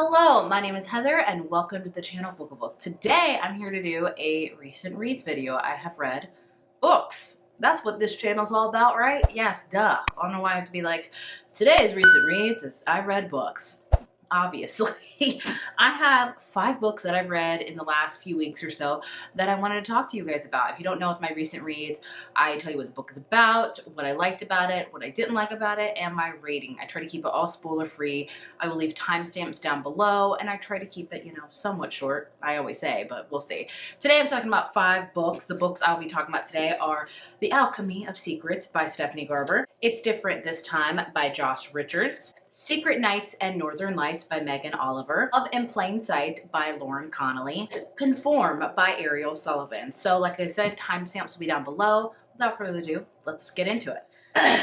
Hello, my name is Heather and welcome to the channel Bookables. Today I'm here to do a recent reads video. I have read books. That's what this channel's all about, right? Yes, duh. I don't know why I have to be like, today's recent reads is I read books. Obviously. I have 5 books that I've read in the last few weeks or so that I wanted to talk to you guys about. If you don't know what my recent reads, I tell you what the book is about, what I liked about it, what I didn't like about it, and my rating. I try to keep it all spoiler free. I will leave timestamps down below, and I try to keep it, somewhat short. I always say, but we'll see. Today I'm talking about 5 books. The books I'll be talking about today are The Alchemy of Secrets by Stephanie Garber, It's Different This Time by Josh Richards, Secret Nights and Northern Lights by Megan Oliver, Love in Plain Sight by Lauren Connolly, Conform by Ariel Sullivan. So like I said, timestamps will be down below. Without further ado, let's get into it.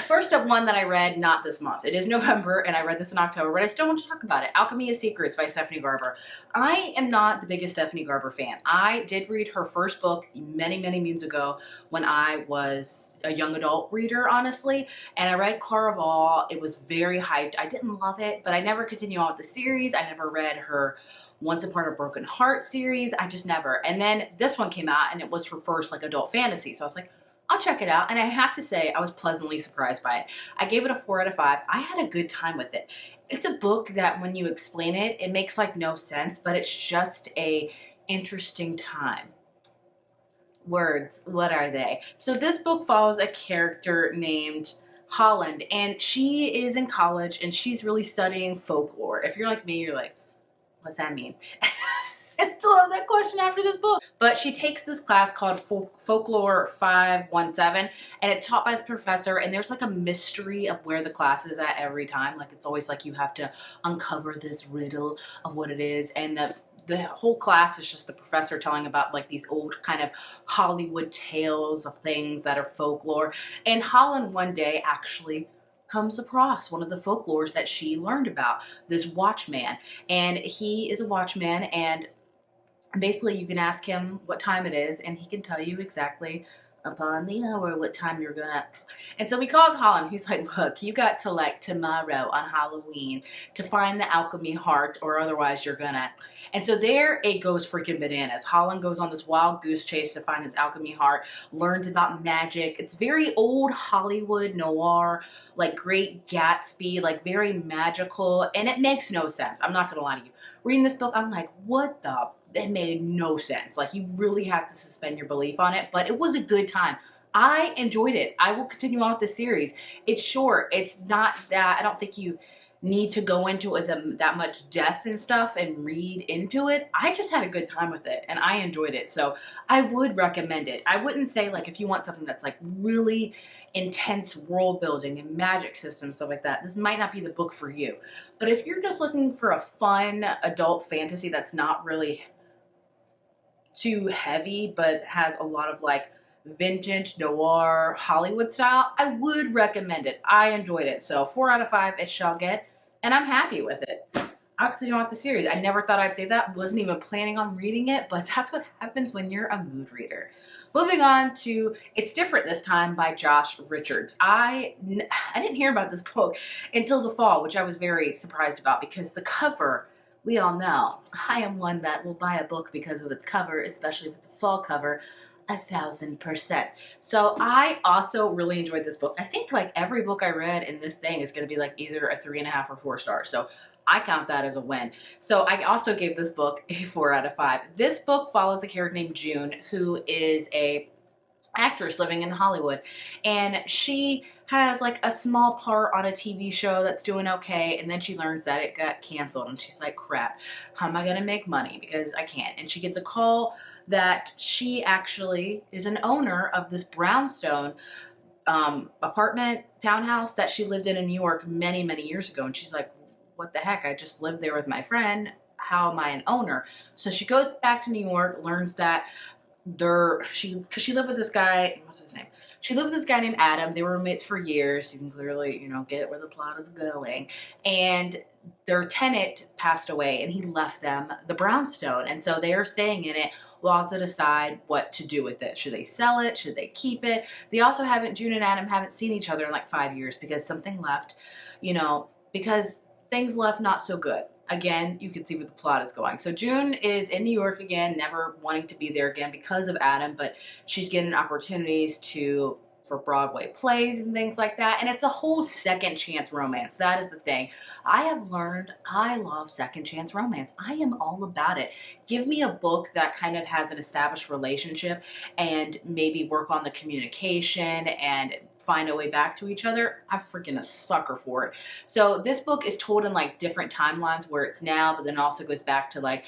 First up, one that I read not this month. It is November and I read this in October, but I still want to talk about it. Alchemy of Secrets by Stephanie Garber. I am not the biggest Stephanie Garber fan. I did read her first book many moons ago when I was a young adult reader, honestly, and I read Caraval. It was very hyped. I didn't love it, but I never continued on with the series. I never read her Once Upon a Broken Heart series. I just never. And then this one came out and it was her first like adult fantasy. So I was like, I'll check it out, and I have to say I was pleasantly surprised by it. I gave it a 4 out of 5. I had a good time with it. It's a book that when you explain it, it makes like no sense, but it's just a interesting time. Words, what are they? So this book follows a character named Holland, and she is in college and she's really studying folklore. If you're like me, you're like, what's that mean? I still have that question after this book. But she takes this class called Folklore 517, and it's taught by this professor, and there's like a mystery of where the class is at every time. Like it's always like you have to uncover this riddle of what it is, and the whole class is just the professor telling about like these old kind of Hollywood tales of things that are folklore. And Holland one day actually comes across one of the folklores that she learned about, this watchman. And he is a watchman, and basically you can ask him what time it is and he can tell you exactly upon the hour what time you're gonna. And so he calls Holland. He's like, look, you got to like tomorrow on Halloween to find the alchemy heart, or otherwise you're gonna. And so there it goes freaking bananas. Holland goes on this wild goose chase to find his alchemy heart, learns about magic. It's very old Hollywood noir, like Great Gatsby, like very magical, and it makes no sense. I'm not gonna lie to you. Reading this book, I'm like, what the? It made no sense. Like you really have to suspend your belief on it, but it was a good time. I enjoyed it. I will continue on with the series. It's short. It's not that, I don't think you need to go into it with that much death and stuff and read into it. I just had a good time with it and I enjoyed it. So I would recommend it. I wouldn't say like if you want something that's like really intense world building and magic systems, stuff like that, this might not be the book for you. But if you're just looking for a fun adult fantasy that's not really too heavy but has a lot of like vintage noir Hollywood style, I would recommend it. I enjoyed it. So 4 out of 5 it shall get, and I'm happy with it. I'll continue on with the series. I never thought I'd say that. Wasn't even planning on reading it, but that's what happens when you're a mood reader. Moving on to It's Different This Time by Josh Richards. I didn't hear about this book until the fall, which I was very surprised about because the cover, we all know, I am one that will buy a book because of its cover, especially if it's a fall cover, 1000%. So I also really enjoyed this book. I think like every book I read in this thing is going to be like either a 3.5 or 4 stars. So I count that as a win. So I also gave this book a 4 out of 5. This book follows a character named June, who is a actress living in Hollywood, and she has like a small part on a TV show that's doing okay, and then she learns that it got canceled and she's like, crap, how am I gonna make money because I can't. And she gets a call that she actually is an owner of this brownstone apartment townhouse that she lived in New York many years ago, and she's like, what the heck, I just lived there with my friend, how am I an owner? So she goes back to New York, learns that because she lived with this guy, what's his name? She lived with this guy named Adam. They were roommates for years. You can clearly, get where the plot is going. And their tenant passed away and he left them the brownstone. And so they are staying in it while to decide what to do with it. Should they sell it? Should they keep it? They also June and Adam haven't seen each other in like 5 years because something left, because things left not so good. again, you can see where the plot is going. So June is in New York again, never wanting to be there again because of Adam, but she's getting opportunities for Broadway plays and things like that. And it's a whole second chance romance. That is the thing. I have learned I love second chance romance. I am all about it. Give me a book that kind of has an established relationship and maybe work on the communication and find a way back to each other. I'm freaking a sucker for it. So this book is told in like different timelines where it's now, but then also goes back to like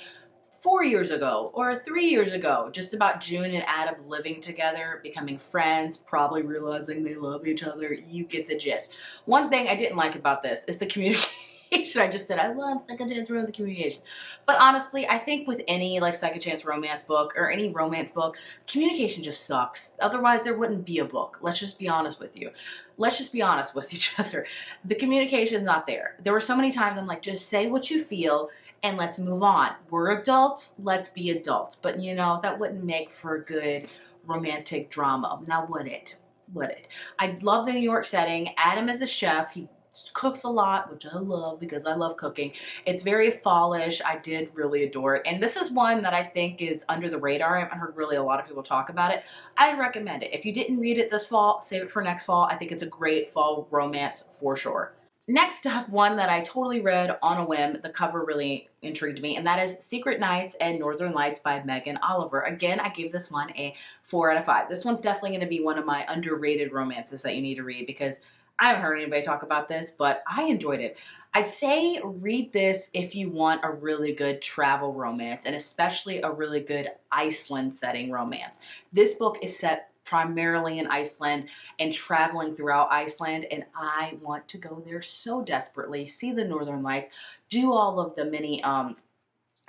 4 years ago or 3 years ago, just about June and Adam living together, becoming friends, probably realizing they love each other. You get the gist. One thing I didn't like about this is the communication. I just said I love second chance romance communication, but honestly I think with any like second chance romance book or any romance book, communication just sucks. Otherwise there wouldn't be a book. Let's just be honest with you. Let's just be honest with each other. The communication is not there. There were so many times I'm like, just say what you feel and let's move on. We're adults, let's be adults. But you know, that wouldn't make for a good romantic drama. Now would it? Would it? I love the New York setting. Adam is a chef. He cooks a lot, which I love because I love cooking. It's very fallish. I did really adore it. And this is one that I think is under the radar. I haven't heard really a lot of people talk about it. I recommend it. If you didn't read it this fall, save it for next fall. I think it's a great fall romance for sure. Next up, one that I totally read on a whim. The cover really intrigued me, and that is Secret Nights and Northern Lights by Megan Oliver. Again, I gave this one a 4 out of 5. This one's definitely going to be one of my underrated romances that you need to read because I haven't heard anybody talk about this, but I enjoyed it. I'd say read this if you want a really good travel romance, and especially a really good Iceland setting romance. This book is set primarily in Iceland and traveling throughout Iceland, and I want to go there so desperately, see the Northern Lights, do all of the many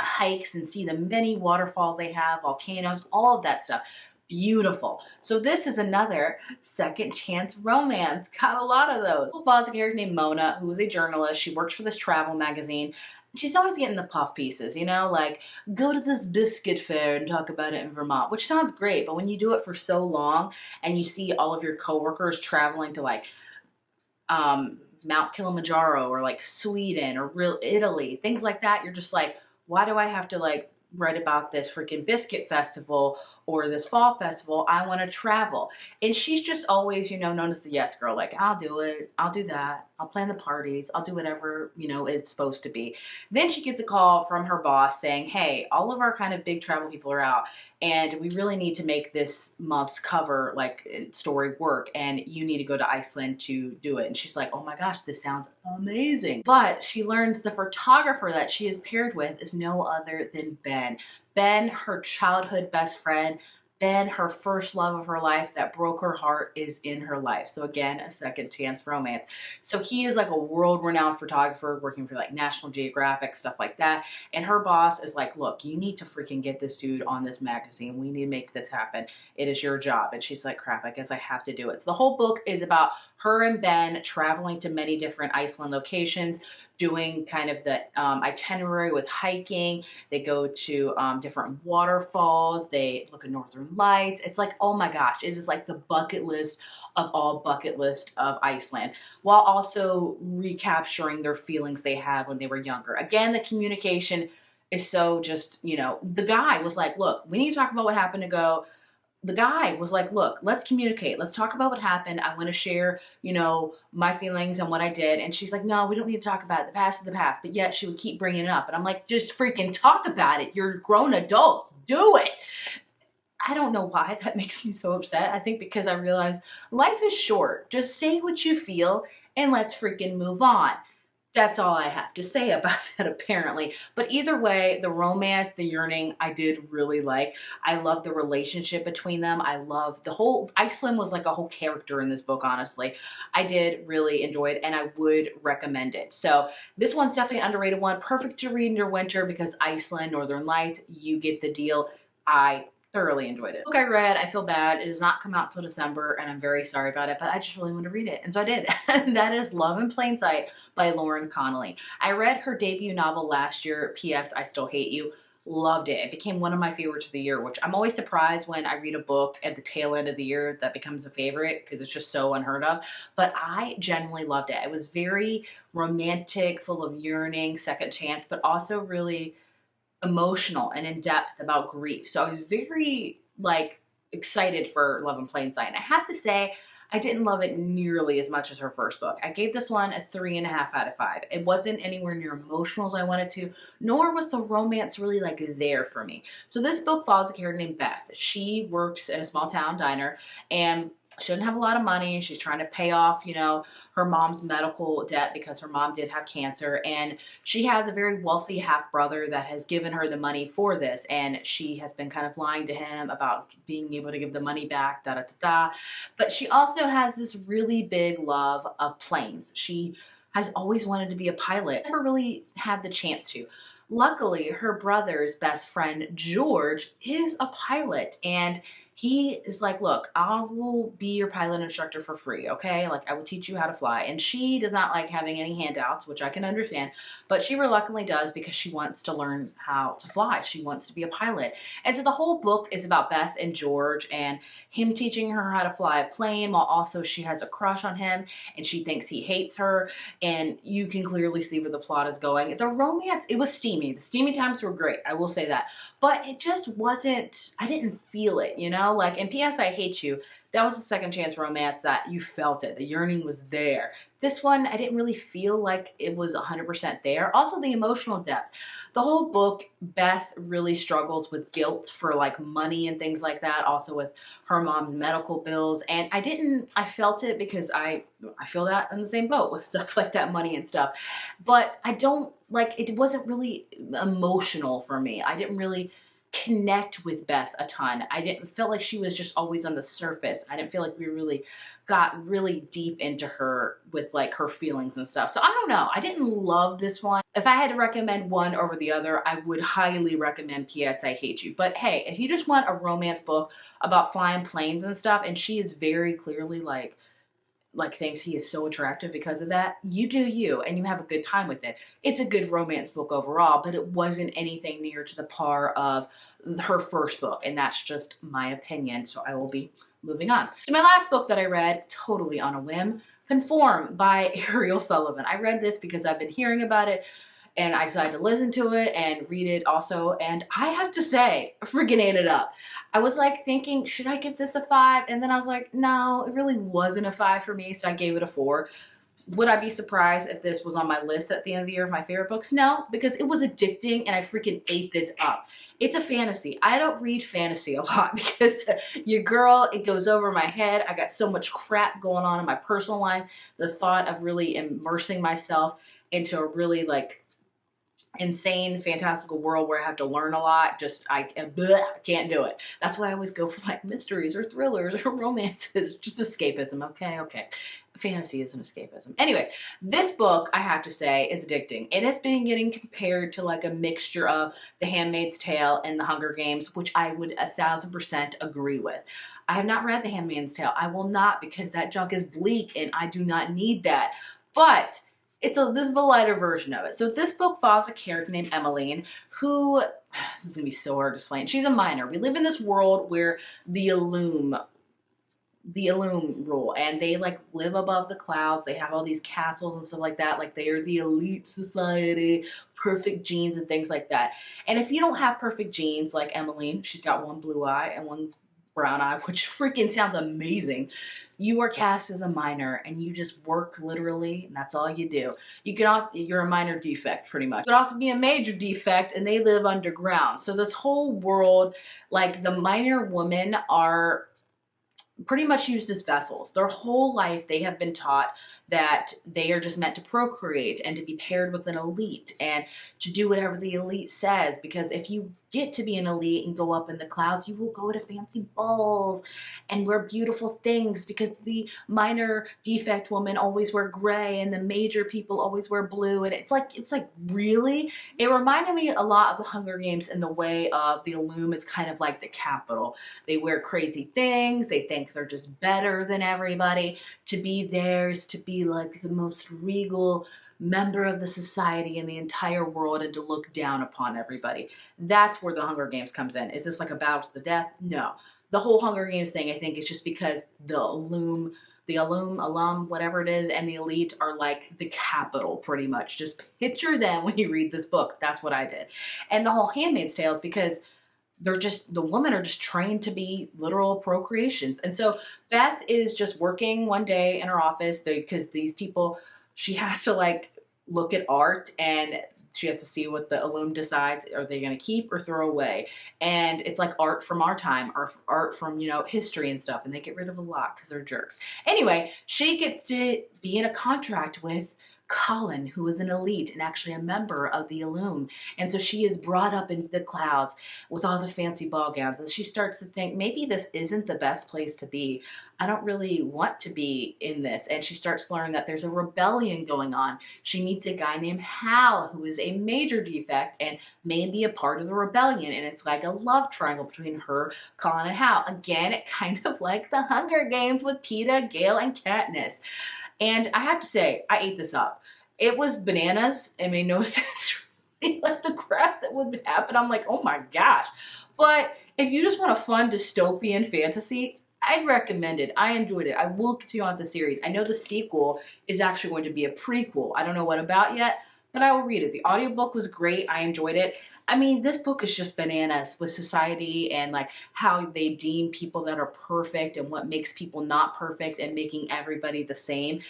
hikes and see the many waterfalls they have, volcanoes, all of that stuff. Beautiful. So this is another second chance romance. Got a lot of those. Follows a character named Mona, who is a journalist. She works for this travel magazine. She's always getting the puff pieces, you know, like go to this biscuit fair and talk about it in Vermont, which sounds great. But when you do it for so long and you see all of your coworkers traveling to like Mount Kilimanjaro or like Sweden or real Italy, things like that, you're just like, why do I have to like write about this freaking biscuit festival or this fall festival? I want to travel. And she's just always, you know, known as the yes girl. Like, I'll do it. I'll do that. I'll plan the parties. I'll do whatever, you know, it's supposed to be. Then she gets a call from her boss saying, hey, all of our kind of big travel people are out and we really need to make this month's cover like story work, and you need to go to Iceland to do it. And she's like, oh my gosh, this sounds amazing. But she learns the photographer that she is paired with is no other than Ben. Ben, her childhood best friend. Ben, her first love of her life that broke her heart, is in her life. So again, a second chance romance. So he is like a world-renowned photographer working for like National Geographic, stuff like that. And her boss is like, look, you need to freaking get this dude on this magazine. We need to make this happen. It is your job. And she's like, crap, I guess I have to do it. So the whole book is about her and Ben traveling to many different Iceland locations, doing kind of the itinerary with hiking. They go to different waterfalls. They look at Northern Lights. It's like, oh my gosh, it is like the bucket list of all bucket list of Iceland, while also recapturing their feelings they had when they were younger. Again, the communication is so just, you know, the guy was like, look, we need to talk about what happened to go. The guy was like, look, let's communicate. Let's talk about what happened. I want to share, you know, my feelings and what I did. And she's like, no, we don't need to talk about it. The past is the past. But yet she would keep bringing it up. And I'm like, just freaking talk about it. You're grown adults. Do it. I don't know why that makes me so upset. I think because I realized life is short. Just say what you feel and let's freaking move on. That's all I have to say about that, apparently. But either way, the romance, the yearning, I did really like. I love the relationship between them. I love the whole, Iceland was like a whole character in this book, honestly. I did really enjoy it, and I would recommend it. So this one's definitely an underrated one. Perfect to read in your winter because Iceland, Northern Lights, you get the deal. I thoroughly enjoyed it. Book I read, I feel bad. It does not come out till December, and I'm very sorry about it, but I just really want to read it, and so I did. And that is Love in Plain Sight by Lauren Connolly. I read her debut novel last year, P.S. I Still Hate You. Loved it. It became one of my favorites of the year, which I'm always surprised when I read a book at the tail end of the year that becomes a favorite because it's just so unheard of. But I genuinely loved it. It was very romantic, full of yearning, second chance, but also really emotional and in depth about grief. So I was very like excited for Love in Plain Sight. And I have to say, I didn't love it nearly as much as her first book. I gave this one a 3.5 out of 5. It wasn't anywhere near emotional as I wanted to, nor was the romance really like there for me. So this book follows a character named Beth. She works in a small town diner and she doesn't have a lot of money. She's trying to pay off, you know, her mom's medical debt because her mom did have cancer. And she has a very wealthy half brother that has given her the money for this. And she has been kind of lying to him about being able to give the money back, da da da da. But she also has this really big love of planes. She has always wanted to be a pilot, never really had the chance to. Luckily, her brother's best friend, George, is a pilot, and he is like, look, I will be your pilot instructor for free, okay? Like, I will teach you how to fly. And she does not like having any handouts, which I can understand, but she reluctantly does because she wants to learn how to fly. She wants to be a pilot. And so the whole book is about Beth and George and him teaching her how to fly a plane while also she has a crush on him and she thinks he hates her. And you can clearly see where the plot is going. The romance, it was steamy. The steamy times were great, I will say that. But it just wasn't, I didn't feel it, you know? Like in P.S. I Hate You, that was a second chance romance that you felt it. The yearning was there. This one, I didn't really feel like it was 100% there. Also, the emotional depth. The whole book, Beth really struggles with guilt for like money and things like that. Also with her mom's medical bills. And I felt it because I feel that in the same boat with stuff like that, money and stuff. But I don't, like, it wasn't really emotional for me. I didn't really connect with Beth a ton. I didn't feel like she was just always on the surface. I didn't feel like we really got really deep into her with like her feelings and stuff. So I don't know. I didn't love this one. If I had to recommend one over the other, I would highly recommend P.S. I Hate You. But hey, if you just want a romance book about flying planes and stuff, and she is very clearly like thinks he is so attractive because of that, you do you, and you have a good time with it. It's a good romance book overall, but it wasn't anything near to the par of her first book, and that's just my opinion, so I will be moving on. So my last book that I read, totally on a whim, Conform by Ariel Sullivan. I read this because I've been hearing about it, and I decided to listen to it and read it also, and I have to say, I freaking ate it up. I was like thinking, should I give this a 5? And then I was like, no, it really wasn't a 5 for me, so I gave it a 4. Would I be surprised if this was on my list at the end of the year of my favorite books? No, because it was addicting and I freaking ate this up. It's a fantasy. I don't read fantasy a lot because your girl, it goes over my head. I got so much crap going on in my personal life. The thought of really immersing myself into a really like insane fantastical world where I have to learn a lot, just I can't do it. That's why I always go for like mysteries or thrillers or romances, just escapism. Okay, fantasy is an escapism. Anyway, this book, I have to say, is addicting, and it's been getting compared to like a mixture of The Handmaid's Tale and The Hunger Games, which I would 1000% agree with. I have not read The Handmaid's Tale. I will not, because that junk is bleak and I do not need that. But this is the lighter version of it. So this book follows a character named Emmeline who, this is going to be so hard to explain. She's a miner. We live in this world where the Illume rule, and they like live above the clouds. They have all these castles and stuff like that. Like they are the elite society, perfect genes and things like that. And if you don't have perfect genes like Emmeline, she's got one blue eye and one brown eye, which freaking sounds amazing. You are cast as a miner and you just work literally, and that's all you do. You can also, you're a minor defect pretty much. You could also be a major defect and they live underground. So this whole world, like the miner women are pretty much used as vessels. Their whole life they have been taught that they are just meant to procreate and to be paired with an elite and to do whatever the elite says, because if you get to be an elite and go up in the clouds, you will go to fancy balls and wear beautiful things, because the minor defect women always wear gray and the major people always wear blue. And it's like really, it reminded me a lot of the Hunger Games in the way of the Illume is kind of like the capital. They wear crazy things. They think they're just better than everybody. To be theirs, to be like the most regal member of the society in the entire world and to look down upon everybody. That's where the Hunger Games comes in. Is this like a battle to the death? No. The whole Hunger Games thing, I think, is just because alum, whatever it is, and the elite are like the capital, pretty much. Just picture them when you read this book. That's what I did. And the whole Handmaid's Tale is because the women are just trained to be literal procreations. And so Beth is just working one day in her office because these people, she has to like look at art and she has to see what the alum decides. Are they going to keep or throw away? And it's like art from our time or art from, history and stuff. And they get rid of a lot because they're jerks. Anyway, she gets to be in a contract with Colin, who is an elite and actually a member of the Illum. And so she is brought up into the clouds with all the fancy ball gowns. And she starts to think, maybe this isn't the best place to be. I don't really want to be in this. And she starts to learn that there's a rebellion going on. She meets a guy named Hal, who is a major defect and may be a part of the rebellion. And it's like a love triangle between her, Colin, and Hal. Again, it kind of like the Hunger Games with Peeta, Gale, and Katniss. And I have to say, I ate this up. It was bananas. It made no sense. Like the crap that would happen. I'm like, oh my gosh. But if you just want a fun dystopian fantasy, I'd recommend it. I enjoyed it. I will continue on with the series. I know the sequel is actually going to be a prequel. I don't know what about yet, but I will read it. The audiobook was great. I enjoyed it. I mean, this book is just bananas with society and like how they deem people that are perfect and what makes people not perfect and making everybody the same.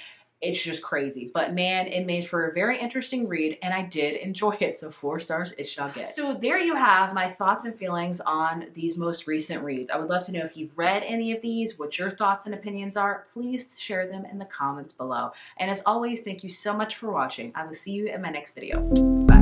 It's just crazy. But man, it made for a very interesting read and I did enjoy it. So 4 stars it shall get. So there you have my thoughts and feelings on these most recent reads. I would love to know if you've read any of these, what your thoughts and opinions are. Please share them in the comments below. And as always, thank you so much for watching. I will see you in my next video. Bye.